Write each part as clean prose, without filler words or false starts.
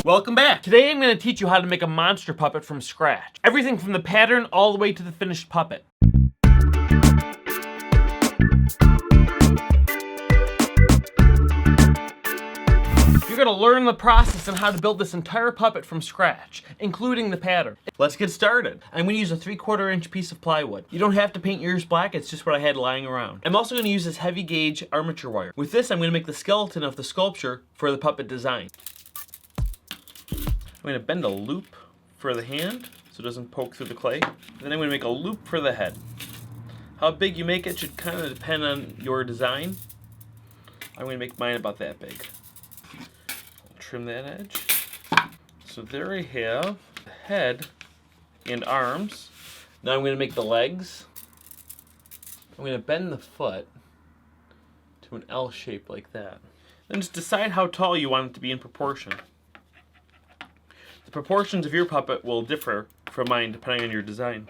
Welcome back! Today I'm going to teach you how to make a monster puppet from scratch. Everything from the pattern all the way to the finished puppet. You're going to learn the process on how to build this entire puppet from scratch, including the pattern. Let's get started. I'm going to use a 3/4 inch piece of plywood. You don't have to paint yours black, it's just what I had lying around. I'm also going to use this heavy gauge armature wire. With this, I'm going to make the skeleton of the sculpture for the puppet design. I'm going to bend a loop for the hand so it doesn't poke through the clay. Then I'm going to make a loop for the head. How big you make it should kind of depend on your design. I'm going to make mine about that big. I'll trim that edge. So there I have the head and arms. Now I'm going to make the legs. I'm going to bend the foot to an L shape like that. Then just decide how tall you want it to be in proportion. The proportions of your puppet will differ from mine depending on your design.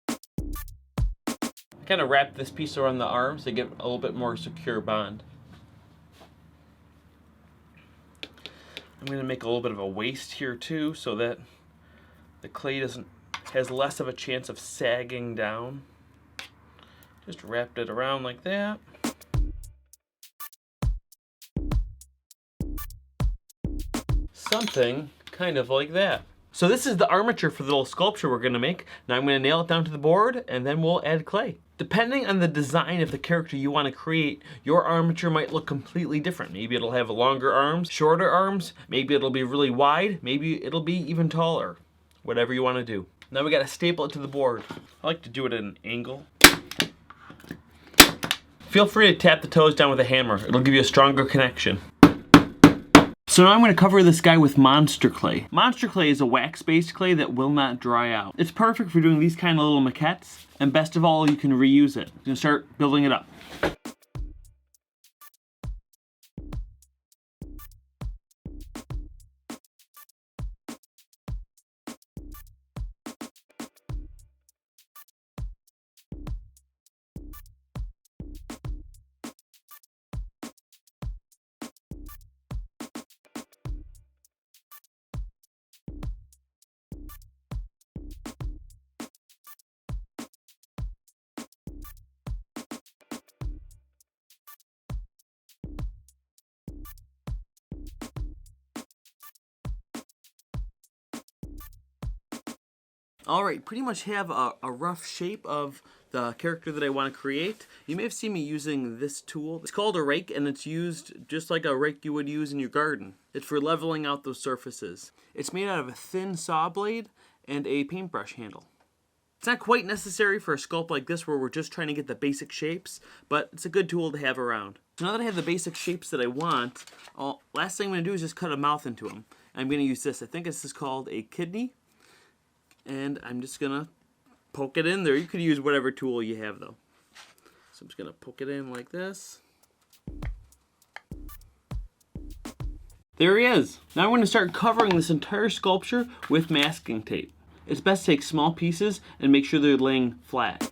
I kind of wrap this piece around the arms to get a little bit more secure bond. I'm going to make a little bit of a waist here too so that the clay has less of a chance of sagging down. Just wrapped it around like that. Something kind of like that. So this is the armature for the little sculpture we're gonna make. Now I'm gonna nail it down to the board and then we'll add clay. Depending on the design of the character you want to create, your armature might look completely different. Maybe it'll have longer arms, shorter arms, maybe it'll be really wide, maybe it'll be even taller. Whatever you want to do. Now we gotta staple it to the board. I like to do it at an angle. Feel free to tap the toes down with a hammer. It'll give you a stronger connection. So now I'm going to cover this guy with monster clay. Monster clay is a wax-based clay that will not dry out. It's perfect for doing these kind of little maquettes, and best of all, you can reuse it. You can start building it up. Alright, pretty much have a rough shape of the character that I want to create. You may have seen me using this tool. It's called a rake and it's used just like a rake you would use in your garden. It's for leveling out those surfaces. It's made out of a thin saw blade and a paintbrush handle. It's not quite necessary for a sculpt like this where we're just trying to get the basic shapes, but it's a good tool to have around. Now that I have the basic shapes that I want, last thing I'm going to do is just cut a mouth into them. I'm going to use this. I think this is called a kidney. And I'm just going to poke it in there. You could use whatever tool you have though. So I'm just going to poke it in like this. There he is. Now I'm going to start covering this entire sculpture with masking tape. It's best to take small pieces and make sure they're laying flat.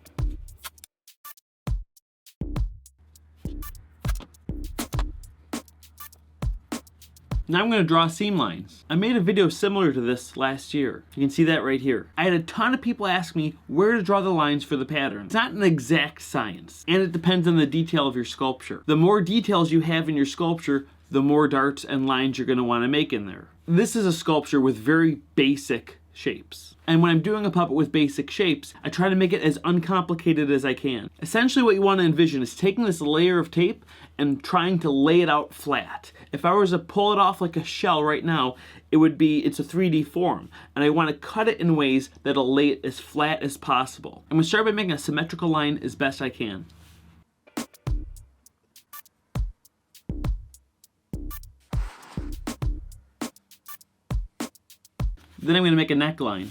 Now I'm going to draw seam lines. I made a video similar to this last year. You can see that right here. I had a ton of people ask me where to draw the lines for the pattern. It's not an exact science, and it depends on the detail of your sculpture. The more details you have in your sculpture, the more darts and lines you're going to want to make in there. This is a sculpture with very basic shapes. And when I'm doing a puppet with basic shapes, I try to make it as uncomplicated as I can. Essentially what you want to envision is taking this layer of tape and trying to lay it out flat. If I was to pull it off like a shell right now, it's a 3D form. And I want to cut it in ways that'll lay it as flat as possible. I'm going to start by making a symmetrical line as best I can. Then I'm going to make a neckline.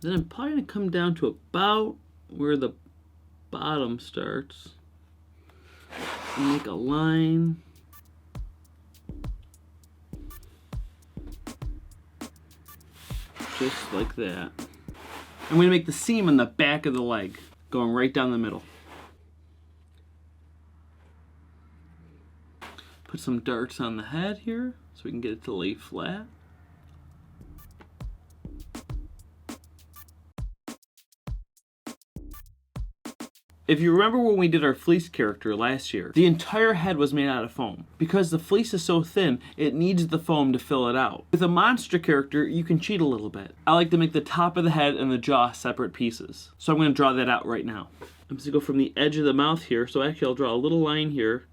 Then I'm probably going to come down to about where the bottom starts and make a line. just like that. I'm going to make the seam on the back of the leg, going right down the middle. Put some darts on the head here so we can get it to lay flat. If you remember when we did our fleece character last year, the entire head was made out of foam. Because the fleece is so thin, it needs the foam to fill it out. With a monster character, you can cheat a little bit. I like to make the top of the head and the jaw separate pieces. So I'm going to draw that out right now. I'm just going to go from the edge of the mouth here. So actually I'll draw a little line here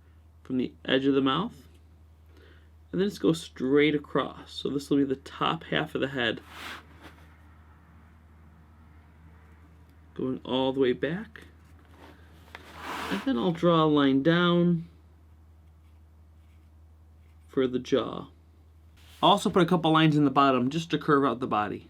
from the edge of the mouth. And then just go straight across. So this will be the top half of the head. Going all the way back. And then I'll draw a line down for the jaw. I'll also put a couple lines in the bottom just to curve out the body.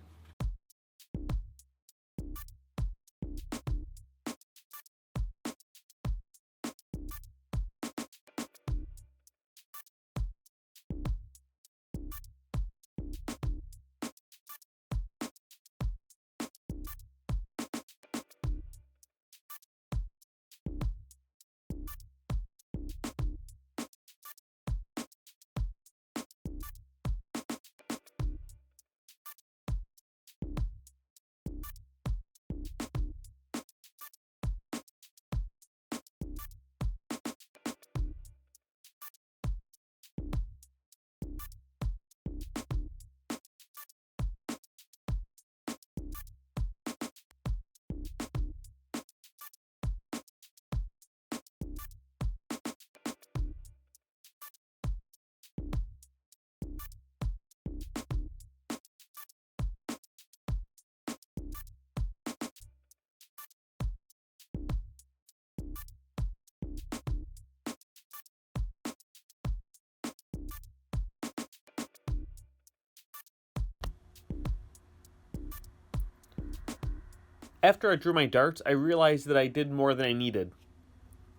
After I drew my darts, I realized that I did more than I needed.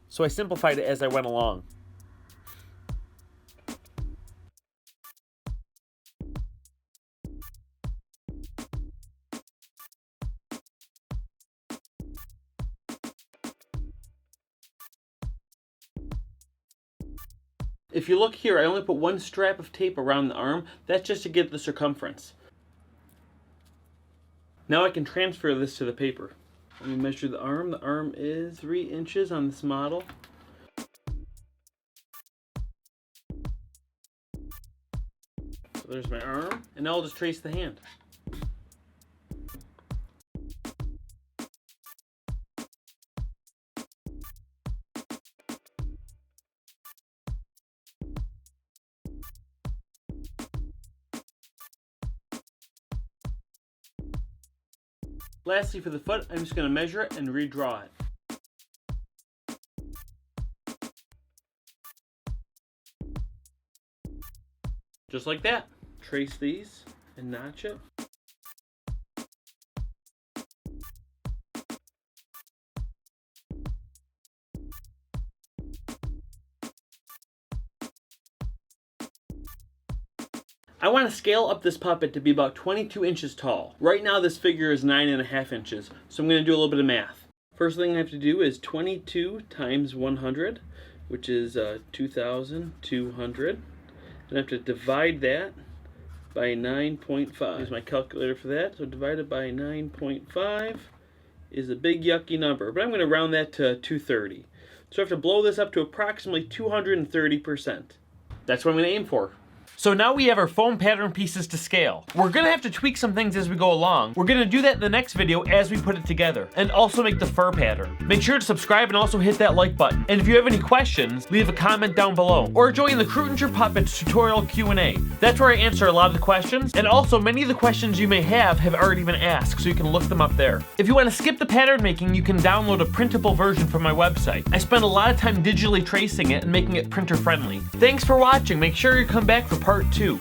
So I simplified it as I went along. If you look here, I only put one strap of tape around the arm. That's just to get the circumference. Now I can transfer this to the paper. Let me measure the arm. The arm is 3 inches on this model. So there's my arm, and now I'll just trace the hand. Lastly, for the foot, I'm just going to measure it and redraw it. Just like that. Trace these and notch it. I want to scale up this puppet to be about 22 inches tall. Right now this figure is 9.5 inches, so I'm going to do a little bit of math. First thing I have to do is 22 times 100, which is 2,200. And I have to divide that by 9.5. Use my calculator for that, so divided by 9.5 is a big yucky number, but I'm going to round that to 230. So I have to blow this up to approximately 230%. That's what I'm going to aim for. So now we have our foam pattern pieces to scale. We're gonna have to tweak some things as we go along. We're gonna do that in the next video as we put it together, and also make the fur pattern. Make sure to subscribe and also hit that like button. And if you have any questions, leave a comment down below, or join the Crutinger Puppets tutorial Q&A. That's where I answer a lot of the questions, and also many of the questions you may have already been asked, so you can look them up there. If you want to skip the pattern making, you can download a printable version from my website. I spend a lot of time digitally tracing it and making it printer friendly. Thanks for watching. Make sure you come back for part 2.